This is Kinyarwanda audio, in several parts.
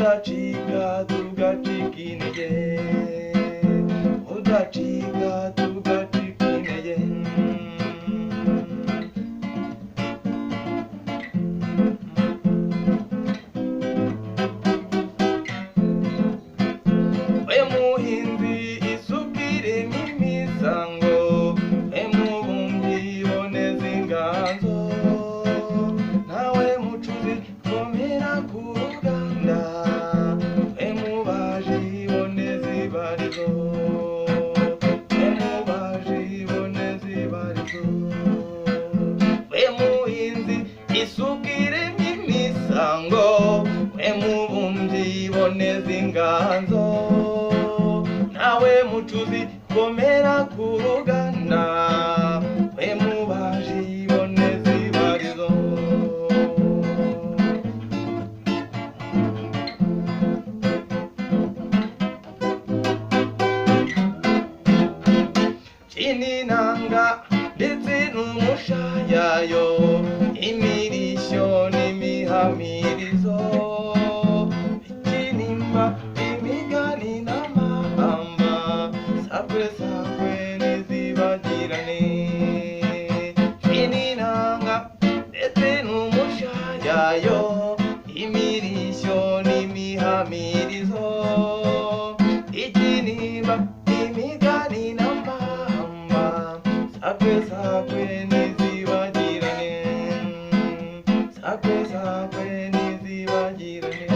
udacika tugacika intege, udacika tugacika intege. We muhinzi isubire nk'imisango, we mubumyi boneza inganzo, nawe mucuzi komera ku ruganda, we mubaji boneza ibarizo, we mubaji boneza ibarizo. We muhinzi isubire nk'imisango, we mubumyi boneza inganzo, nawe mucuzi komera ku ruganda, we mubaji boneza ibarizo. Kininanga ndetse n'umushayayo, imirishyo n'imihamirizo, ikinimba imigani n'amahamba, sakwe sakwe ntizibagirane. Kininanga ndetse n'umushayayo, imirishyo n'imihamirizo, ikinimba imigani n'amahamba, sakwe sakwe ntizibagirane, sakwe sakwe ntizibagirane.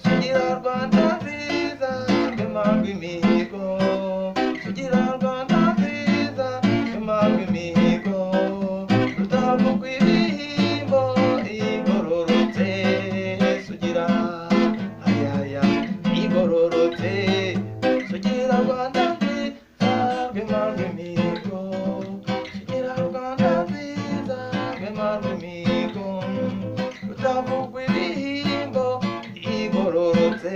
Sugira Rwanda nziza twemanga imihigo, sugira Rwanda nziza twemanga imihigo, rutavugwa ibihimbo igororotse, sugira ayaya igororotse, sugira Rwanda nziza twemanga imihigo, sugira Rwanda nziza twemanga imihigo, rutavugwa ibihimbo igororotse,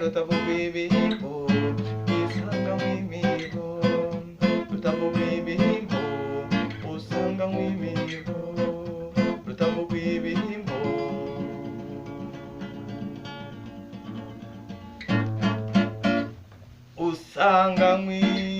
rutavugwa ibihimbo isanga mw'imihigo, rutavugwa ibihimbo usanga mw'imihigo, rutavugwa ibihimbo usanga mw'imihigo.